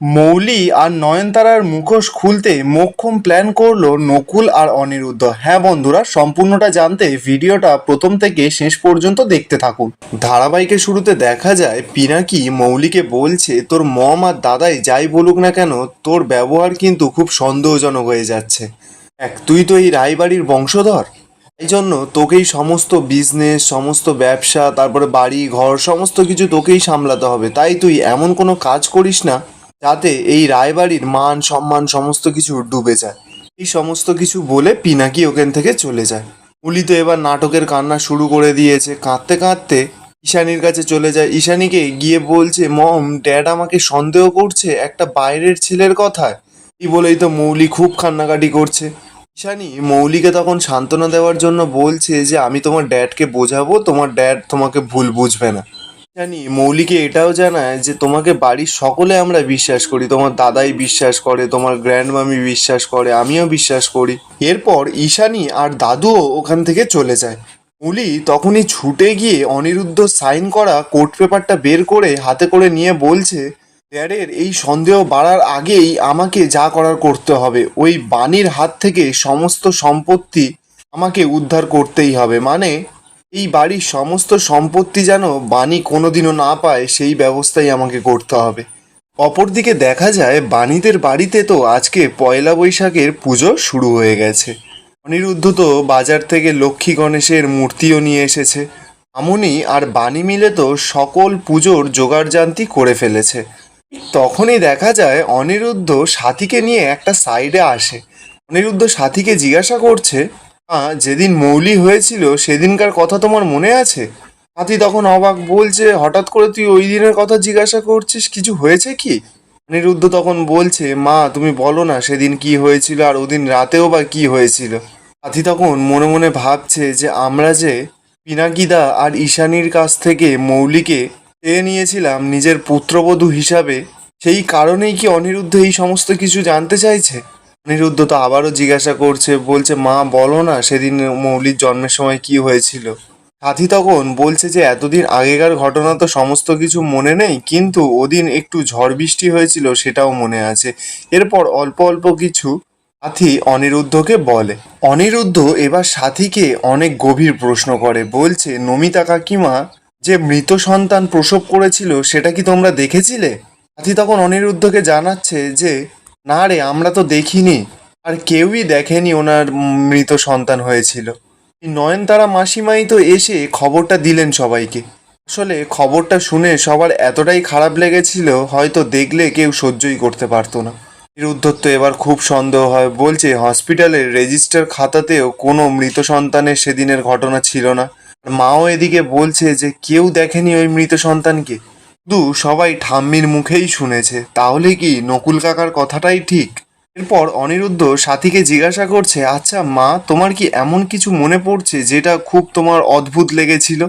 মৌলি আর নয়নতারার মুখোশ খুলতে মোক্ষম প্ল্যান করলো নকুল আর অনিরুদ্ধ। হ্যাঁ বন্ধুরা, সম্পূর্ণটা জানতে ভিডিওটা প্রথম থেকে শেষ পর্যন্ত দেখতে থাকুন। ধারাবাহিকের শুরুতে দেখা যায় পিনাকি মৌলিকে বলছে, তোর মম আর দাদাই যাই বলুক না কেন, তোর ব্যবহার কিন্তু খুব সন্দেহজনক হয়ে যাচ্ছে। তুই তো এই রায়বাড়ির বংশধর, এই জন্য তোকেই সমস্ত বিজনেস, সমস্ত ব্যবসা, তারপরে বাড়ি ঘর সমস্ত কিছু তোকেই সামলাতে হবে। তাই তুই এমন কোনো কাজ করিস না যাতে এই রায়বাড়ির মান সম্মান সমস্ত কিছু ডুবে যায়। এই সমস্ত কিছু বলে পিনাকি ওখান থেকে চলে যায়। উলি তো এবার নাটকের কান্না শুরু করে দিয়েছে। কাঁদতে কাঁদতে ঈশানীর কাছে চলে যায়। ঈশানীকে গিয়ে বলছে, মম, ড্যাড আমাকে সন্দেহ করছে একটা বাইরের ছেলের কথায়। এই বলেই তো মৌলি খুব কান্নাকাটি করছে। ঈশানী মৌলিকে তখন সান্ত্বনা দেওয়ার জন্য বলছে যে আমি তোমার ড্যাডকে বোঝাবো, তোমার ড্যাড তোমাকে ভুল বুঝবে না। জানি মৌলিকে এটাও জানায় যে তোমাকে বাড়ির সকলে আমরা বিশ্বাস করি, তোমার দাদাই বিশ্বাস করে, তোমার গ্র্যান্ড মামি বিশ্বাস করে, আমিও বিশ্বাস করি। এরপর ঈশানী আর দাদুও ওখান থেকে চলে যায়। মৌলি তখনই ছুটে গিয়ে অনিরুদ্ধ সাইন করা কোর্ট পেপারটা বের করে হাতে করে নিয়ে বলছে, ড্যাডের এই সন্দেহ বাড়ার আগেই আমাকে যা করার করতে হবে। ওই বাণীর হাত থেকে সমস্ত সম্পত্তি আমাকে উদ্ধার করতেই হবে। মানে এই বাড়ির সমস্ত সম্পত্তি যেন বাণী কোনোদিনও না পায়, সেই ব্যবস্থাই আমাকে করতে হবে। অপরদিকে দেখা যায় বাণীদের বাড়িতে তো আজকে পয়লা বৈশাখের পুজো শুরু হয়ে গেছে। অনিরুদ্ধ তো বাজার থেকে লক্ষ্মী গণেশের মূর্তিও নিয়ে এসেছে। আমনি আর বাণী মিলে তো সকল পুজোর জোগাড়জান্তি করে ফেলেছে। তখনই দেখা যায় অনিরুদ্ধ সাথীকে নিয়ে একটা সাইডে আসে। অনিরুদ্ধ সাথীকে জিজ্ঞাসা করছে, যেদিন মৌলি হয়েছিল সেদিনকার কথা তোমার মনে আছে? সাথী তখন অবাক, বলছে, হঠাৎ করে তুই ওই দিনের কথা জিজ্ঞাসা করছিস, কিছু হয়েছে কি? অনিরুদ্ধ তখন বলছে, মা তুমি বলো না সেদিন কি হয়েছিল, আর ওদিন রাতেও বা কি হয়েছিল। সাথী তখন মনে মনে ভাবছে যে আমরা যে পিনাকিদা আর ঈশানীর কাছ থেকে মৌলিকে চেয়ে নিয়েছিলাম নিজের পুত্রবধূ হিসাবে, সেই কারণেই কি অনিরুদ্ধ এই সমস্ত কিছু জানতে চাইছে? অনিরুদ্ধ তো আবারও জিজ্ঞাসা করছে, বলছে, মা বলো না সেদিন মৌলির জন্মের সময় কি হয়েছিল। সাথী তখন বলছে যে এতদিন আগেকার ঘটনা তো সমস্ত কিছু মনে নেই, কিন্তু ওদিন একটু ঝড় বৃষ্টি হয়েছিল সেটাও মনে আছে। এরপর অল্প অল্প কিছু সাথী অনিরুদ্ধকে বলে। অনিরুদ্ধ এবার সাথীকে অনেক গভীর প্রশ্ন করে, বলছে, নমিতা কাকিমা যে মৃত সন্তান প্রসব করেছিল সেটা কি তোমরা দেখেছিলে? সাথী তখন অনিরুদ্ধকে জানাচ্ছে যে না রে, আমরা তো দেখিনি, আর কেউই দেখেনি ওনার মৃত সন্তান হয়েছিল। এই নয়নতারা মাসিমাই তো এসে খবরটা দিলেন সবাইকে। আসলে খবরটা শুনে সবার এতটাই খারাপ লেগেছিল, হয়তো দেখলে কেউ সহ্যই করতে পারতো না। অনিরুদ্ধর তো এবার খুব সন্দেহ হয়, বলছে হসপিটালের রেজিস্টার খাতাতেও কোনো মৃত সন্তানের সেদিনের ঘটনা ছিল না। আর মাও এদিকে বলছে যে কেউ দেখেনি ওই মৃত সন্তানকে, শুধু সবাই ঠাম্মির মুখেই শুনেছে। তাহলে কি নকুল কাকার কথাটাই ঠিক? এরপর অনিরুদ্ধ সাথীকে জিজ্ঞাসা করছে, আচ্ছা মা, তোমার কি এমন কিছু মনে পড়ছে যেটা খুব তোমার অদ্ভুত লেগেছিল?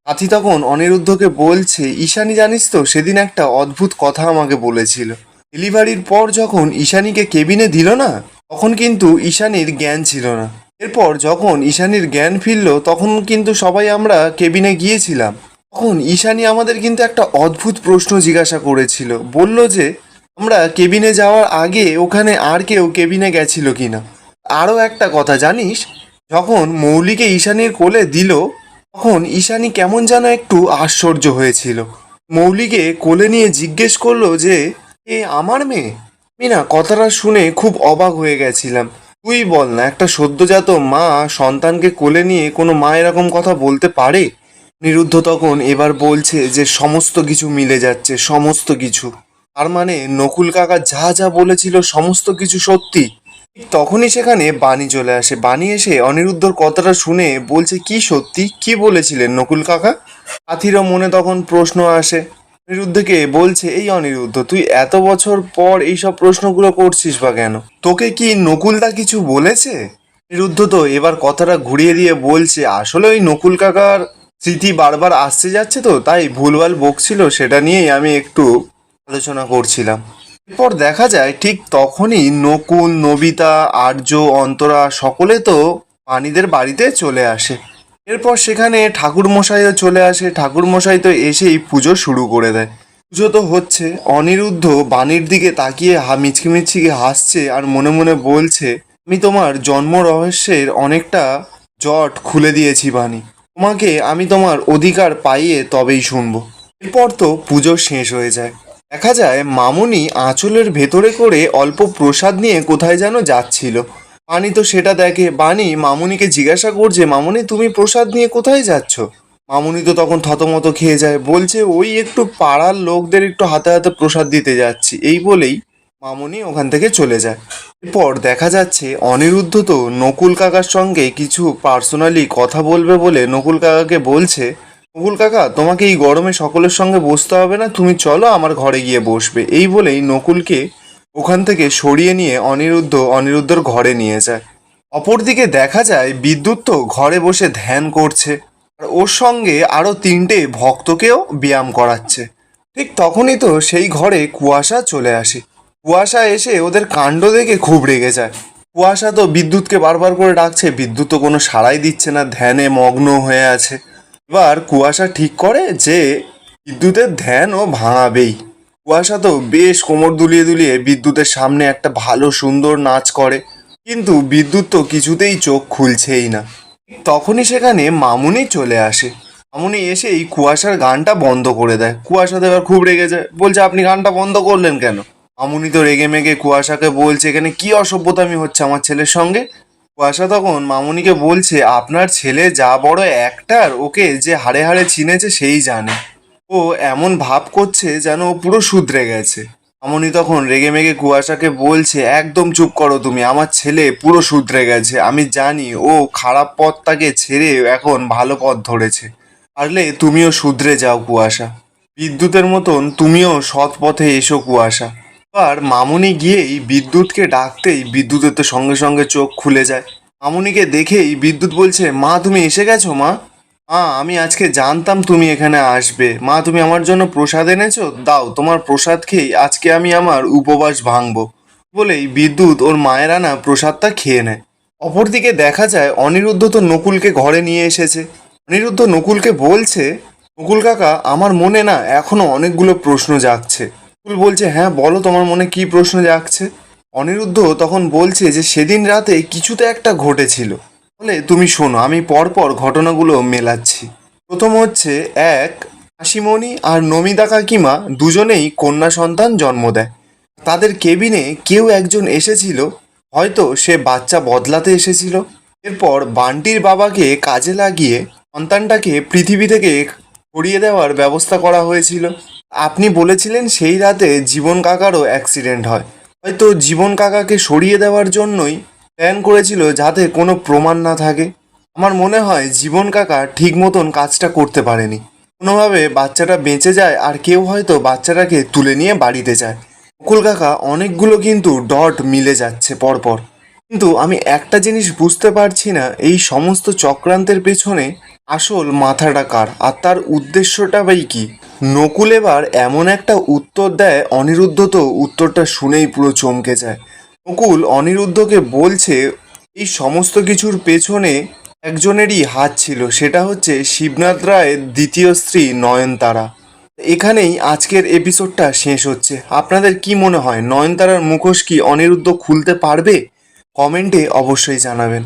সাথী তখন অনিরুদ্ধকে বলছে, ঈশানী জানিস তো সেদিন একটা অদ্ভুত কথা আমাকে বলেছিল। ডেলিভারির পর যখন ঈশানীকে কেবিনে দিল না, তখন কিন্তু ঈশানীর জ্ঞান ছিল না। এরপর যখন ঈশানীর জ্ঞান ফিরল তখন কিন্তু সবাই আমরা কেবিনে গিয়েছিলাম। তখন ঈশানী আমাদের কিন্তু একটা অদ্ভুত প্রশ্ন জিজ্ঞাসা করেছিল, বলল যে আমরা কেবিনে যাওয়ার আগে ওখানে আর কেউ কেবিনে গেছিল কিনা। আরও একটা কথা জানিস, যখন মৌলিকে ঈশানীর কোলে দিল তখন ঈশানী কেমন যেন একটু আশ্চর্য হয়েছিল। মৌলিকে কোলে নিয়ে জিজ্ঞেস করলো যে এ আমার মেয়ে। আমি না কথাটা শুনে খুব অবাক হয়ে গেছিলাম। তুই বল না, একটা সদ্যজাত মা সন্তানকে কোলে নিয়ে কোনো মা এরকম কথা বলতে পারে? নিরুদ্ধ তখন এবার বলছে যে সমস্ত কিছু মিলে যাচ্ছে, সমস্ত কিছু। তার মানে নকুল কাকা যা যা বলেছিল সমস্ত কিছু সত্যি। ঠিক তখনই সেখানে বাণী চলে আসে। বাণী এসে অনিরুদ্ধর কথাটা শুনে বলছে, কি সত্যি, কি বলেছিলেন নকুল কাকা? সাথীরও মনে তখন প্রশ্ন আসে। অনিরুদ্ধকে বলছে, এই অনিরুদ্ধ, তুই এত বছর পর এইসব প্রশ্নগুলো করছিস বা কেন? তোকে কি নকুলদা কিছু বলেছে? অনিরুদ্ধ তো এবার কথাটা ঘুরিয়ে দিয়ে বলছে, আসলে ওই নকুল কাকার স্মৃতি বারবার আসছে যাচ্ছে তো, তাই ভুলভাল বকছিল, সেটা নিয়েই আমি একটু আলোচনা করছিলাম। এরপর দেখা যায় ঠিক তখনই নকুল, নবিতা, আর্য, অন্তরা সকলে তো পানিদের বাড়িতে চলে আসে। এরপর সেখানে ঠাকুরমশাইও চলে আসে। ঠাকুরমশাই তো এসেই পুজো শুরু করে দেয়। পুজো তো হচ্ছে। অনিরুদ্ধ বাণীর দিকে তাকিয়ে মিচকি মিচকি হাসছে আর মনে মনে বলছে, আমি তোমার জন্ম রহস্যের অনেকটা জট খুলে দিয়েছি বাণী। তোমাকে আমি তোমার অধিকার পাইয়ে তবেই শুনবো। এরপর তো পুজো শেষ হয়ে যায়। দেখা যায় মামুনি আঁচলের ভেতরে করে অল্প প্রসাদ নিয়ে কোথায় যেন যাচ্ছিল। বাণী তো সেটা দেখে। বাণী মামুনিকে জিজ্ঞাসা করছে, মামুনি তুমি প্রসাদ নিয়ে কোথায় যাচ্ছ? মামুনি তো তখন থতমত খেয়ে যায়, বলছে ওই একটু পাড়ার লোকদের একটু হাতে হাতে প্রসাদ দিতে যাচ্ছি। এই বলেই মামুনি ওখান থেকে চলে যায়। এরপর দেখা যাচ্ছে অনিরুদ্ধ তো নকুল কাকার সঙ্গে কিছু পার্সোনালি কথা বলবে বলে নকুল কাকাকে বলছে, নকুল কাকা তোমাকে এই গরমে সকলের সঙ্গে বসতে হবে না, তুমি চলো আমার ঘরে গিয়ে বসবে। এই বলেই নকুলকে ওখান থেকে সরিয়ে নিয়ে অনিরুদ্ধর ঘরে নিয়ে যায়। অপরদিকে দেখা যায় বিদ্যুৎ তো ঘরে বসে ধ্যান করছে আর ওর সঙ্গে আরো 3টে ভক্তকেও ব্যায়াম করাচ্ছে। ঠিক তখনই তো সেই ঘরে কুয়াশা চলে আসে। কুয়াশা এসে ওদের কাণ্ড দেখে খুব রেগে যায়। কুয়াশা তো বিদ্যুৎকে বারবার করে ডাকছে, বিদ্যুৎ তো কোনো সাড়াই দিচ্ছে না, ধ্যানে মগ্ন হয়ে আছে। এবার কুয়াশা ঠিক করে যে বিদ্যুতের ধ্যান ও ভাঙাবেই। কুয়াশা তো বেশ কোমর দুলিয়ে দুলিয়ে বিদ্যুতের সামনে একটা ভালো সুন্দর নাচ করে, কিন্তু বিদ্যুৎ তো কিছুতেই চোখ খুলছেই না। তখনই সেখানে মামুনি চলে আসে। মামুনি এসে এই কুয়াশার গানটা বন্ধ করে দেয়। কুয়াশা তো এবার খুব রেগে যায়, বলছে আপনি গানটা বন্ধ করলেন কেন? মামুনি তো রেগে মেগে কুয়াশাকে বলছে, এখানে কি অসভ্যতামি হচ্ছে আমার ছেলের সঙ্গে? কুয়াশা তখন মামুনিকে বলছে, আপনার ছেলে যা বড় অ্যাক্টার, ওকে যে হাড়ে হাড়ে চিনেছে সেই জানে। ও এমন ভাব করছে যেন ও পুরো শুধরে গেছে। মামুনি তখন রেগে মেগে কুয়াশাকে বলছে, একদম চুপ করো তুমি, আমার ছেলে পুরো শুধরে গেছে, আমি জানি ও খারাপ পথটাকে ছেড়ে এখন ভালো পথ ধরেছে। পারলে তুমিও শুধরে যাও কুয়াশা, বিদ্যুতের মতন তুমিও সৎ পথে এসো কুয়াশা। আর মামুনি গিয়েই বিদ্যুৎকে ডাকতেই বিদ্যুতের তো সঙ্গে সঙ্গে চোখ খুলে যায়। মামুনিকে দেখেই বিদ্যুৎ বলছে, মা তুমি এসে গেছো মা? মা আমি আজকে জানতাম তুমি এখানে আসবে। মা তুমি আমার জন্য প্রসাদ এনেছো, দাও তোমার প্রসাদ খেয়েই আজকে আমি আমার উপবাস ভাঙবো। বলেই বিদ্যুৎ ওর মায়ের আনা প্রসাদটা খেয়ে নেয়। অপরদিকে দেখা যায় অনিরুদ্ধ তো নকুলকে ঘরে নিয়ে এসেছে। অনিরুদ্ধ নকুলকে বলছে, নকুল কাকা আমার মনে না এখনো অনেকগুলো প্রশ্ন জাগছে। নকুল বলছে, হ্যাঁ বলো তোমার মনে কি প্রশ্ন জাগছে? অনিরুদ্ধ তখন বলছে যে সেদিন রাতে কিছু তো একটা ঘটেছিল। বলে তুমি শোনো, আমি পরপর ঘটনাগুলো মেলাচ্ছি। প্রথম হচ্ছে, এক, হাসিমণি আর নমিতা কাকিমা দুজনেই কন্যা সন্তান জন্ম দেয়। তাদের কেবিনে কেউ একজন এসেছিল, হয়তো সে বাচ্চা বদলাতে এসেছিল। এরপর বান্টির বাবাকে কাজে লাগিয়ে সন্তানটাকে পৃথিবী থেকে সরিয়ে দেওয়ার ব্যবস্থা করা হয়েছিল। আপনি বলেছিলেন সেই রাতে জীবন কাকারও অ্যাক্সিডেন্ট হয়, হয়তো জীবন কাকাকে সরিয়ে দেওয়ার জন্যই প্ল্যান করেছিল যাতে কোনো প্রমাণ না থাকে। আমার মনে হয় জীবন কাকা ঠিক মতন কাজটা করতে পারেনি, কোনোভাবে বাচ্চাটা বেঁচে যায় আর কেউ হয়তো বাচ্চাটাকে তুলে নিয়ে বাড়িতে যায়। মুকুল কাকা অনেকগুলো কিন্তু ডট মিলে যাচ্ছে পরপর, কিন্তু আমি একটা জিনিস বুঝতে পারছি না, এই সমস্ত চক্রান্তের পেছনে আসল মাথাটা কার আর তার উদ্দেশ্যটা বাই কি? নকুল এবার এমন একটা উত্তর দেয়, অনিরুদ্ধ তো উত্তরটা শুনেই পুরো চমকে যায়। নকুল অনিরুদ্ধকে বলছে এই সমস্ত কিছুর পেছনে একজনেরই হাত ছিল, সেটা হচ্ছে শিবনাথ রায়ের দ্বিতীয় স্ত্রী নয়নতারা। এখানেই আজকের এপিসোডটা শেষ হচ্ছে। আপনাদের কি মনে হয় নয়নতারার মুখোশ কি অনিরুদ্ধ খুলতে পারবে? কমেন্টে অবশ্যই জানাবেন।